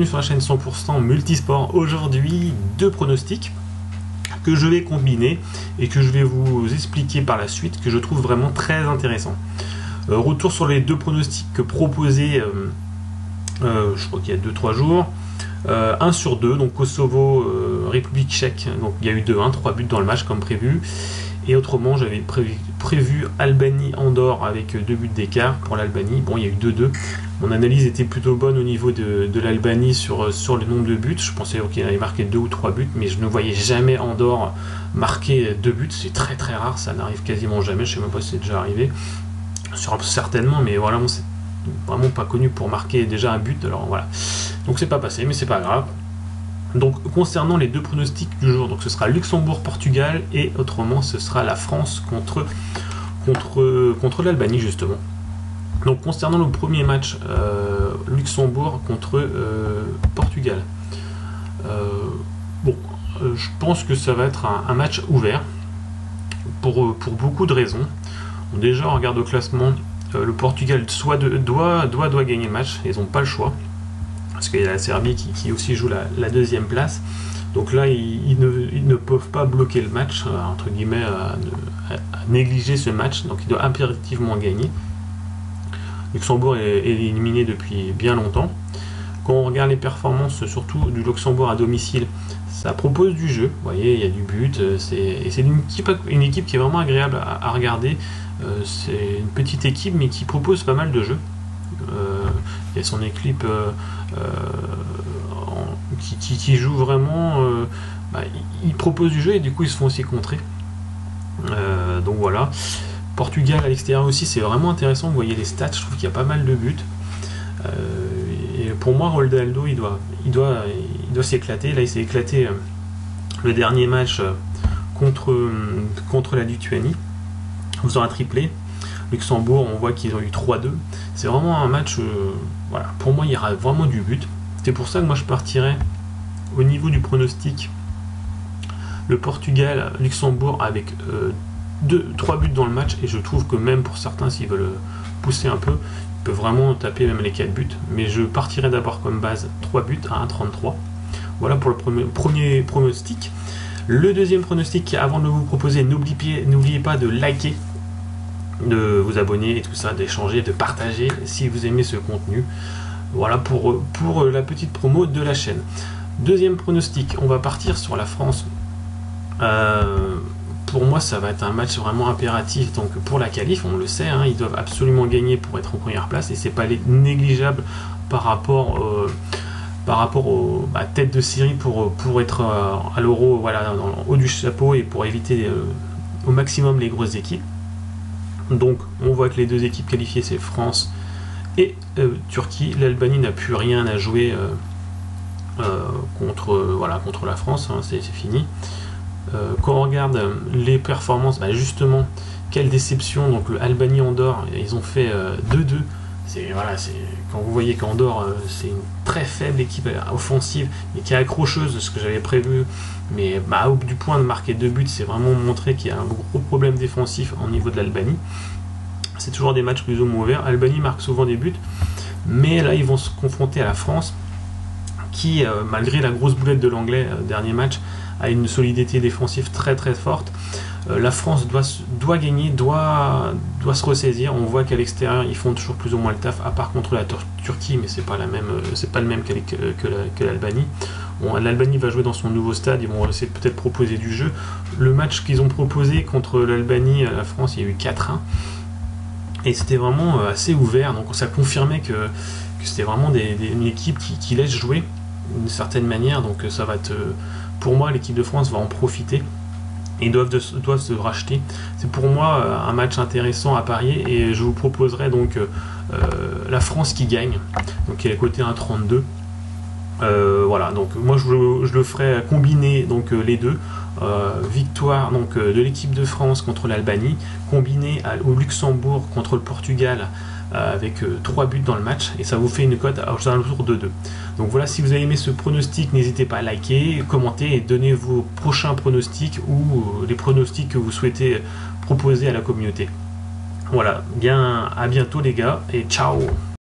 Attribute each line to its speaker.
Speaker 1: bienvenue sur la chaîne 100% Multisport. Aujourd'hui, deux pronostics que je vais combiner et que je vais vous expliquer par la suite, que je trouve vraiment très intéressant. Retour sur les deux pronostics proposés, je crois qu'il y a 2-3 jours. 1 sur 2, donc Kosovo, République tchèque, donc il y a eu 2-1, 3 buts dans le match comme prévu. Et autrement, j'avais prévu Albanie-Andorre avec 2 buts d'écart pour l'Albanie. Bon, il y a eu 2-2. Mon analyse était plutôt bonne au niveau de l'Albanie sur le nombre de buts. Je pensais qu'il avait marqué 2 ou 3 buts, mais je ne voyais jamais Andorre marquer 2 buts. C'est très très rare, ça n'arrive quasiment jamais. Je ne sais même pas si c'est déjà arrivé. Certainement, mais voilà, c'est vraiment pas connu pour marquer déjà un but. Alors voilà. Donc c'est pas passé, mais c'est pas grave. Donc concernant les deux pronostics du jour, donc ce sera Luxembourg-Portugal et autrement ce sera la France contre l'Albanie justement. Donc concernant le premier match, Luxembourg contre Portugal, je pense que ça va être un match ouvert pour beaucoup de raisons. Donc déjà on regarde au classement, le Portugal doit gagner le match, ils n'ont pas le choix. Parce qu'il y a la Serbie qui aussi joue la deuxième place. Donc là, ils ne peuvent pas bloquer le match, entre guillemets, à négliger ce match. Donc il doit impérativement gagner. Luxembourg est éliminé depuis bien longtemps. Quand on regarde les performances, surtout du Luxembourg à domicile, ça propose du jeu. Vous voyez, il y a du but. C'est une équipe qui est vraiment agréable à regarder. C'est une petite équipe, mais qui propose pas mal de jeux. Il y a son équipe qui joue vraiment, ils proposent du jeu et du coup ils se font aussi contrer. Donc voilà. Portugal à l'extérieur aussi, c'est vraiment intéressant. Vous voyez les stats, je trouve qu'il y a pas mal de buts. Et pour moi, Ronaldo, il doit s'éclater. Là, il s'est éclaté le dernier match contre la Lituanie, en faisant un triplé. Luxembourg, on voit qu'ils ont eu 3-2. C'est vraiment un match, voilà, pour moi il y aura vraiment du but. C'est pour ça que moi je partirais au niveau du pronostic le Portugal, Luxembourg avec 3 buts dans le match, et je trouve que même pour certains, s'ils veulent pousser un peu, ils peuvent vraiment taper même les 4 buts, mais je partirais d'abord comme base 3 buts à 1,33. Voilà pour le premier pronostic. Le deuxième pronostic, avant de vous proposer, n'oubliez pas de liker, de vous abonner et tout ça, d'échanger, de partager si vous aimez ce contenu. Voilà pour la petite promo de la chaîne. Deuxième pronostic, on va partir sur la France. Pour moi ça va être un match vraiment impératif, donc pour la qualif, on le sait, hein, ils doivent absolument gagner pour être en première place, et c'est pas négligeable par rapport aux têtes de série pour être à l'Euro, voilà, dans le haut du chapeau, et pour éviter au maximum les grosses équipes. Donc on voit que les deux équipes qualifiées, c'est France et Turquie. L'Albanie n'a plus rien à jouer contre la France, hein, c'est fini. Quand on regarde les performances, justement, quelle déception. Donc Albanie-Andorre, ils ont fait 2-2. Quand vous voyez qu'Andorre, c'est une très faible équipe offensive, mais qui est accrocheuse, ce que j'avais prévu, mais au bout du point de marquer 2 buts, c'est vraiment montrer qu'il y a un gros problème défensif au niveau de l'Albanie. C'est toujours des matchs plus ou moins ouverts. Albanie marque souvent des buts, mais là ils vont se confronter à la France, qui malgré la grosse boulette de l'anglais dernier match, a une solidité défensive très très forte. La France doit gagner, doit se ressaisir. On voit qu'à l'extérieur ils font toujours plus ou moins le taf, à part contre la Turquie, mais c'est pas le même que l'Albanie. Bon, l'Albanie va jouer dans son nouveau stade, ils vont essayer de peut-être proposer du jeu. Le match qu'ils ont proposé contre l'Albanie à la France, il y a eu 4-1, et c'était vraiment assez ouvert, donc ça confirmait que c'était vraiment une équipe qui laisse jouer d'une certaine manière. Donc ça va être, pour moi, l'équipe de France va en profiter. Ils doivent se racheter. C'est pour moi un match intéressant à parier, et je vous proposerai donc la France qui gagne, donc qui est à côté 1,32. Voilà, donc moi je le ferai combiner donc les deux, victoire donc de l'équipe de France contre l'Albanie, combiné au Luxembourg contre le Portugal, avec 3 buts dans le match, et ça vous fait une cote aux alentours de 2. Donc voilà, si vous avez aimé ce pronostic, n'hésitez pas à liker, commenter et donner vos prochains pronostics, ou les pronostics que vous souhaitez proposer à la communauté. Voilà, bien, à bientôt les gars, et ciao.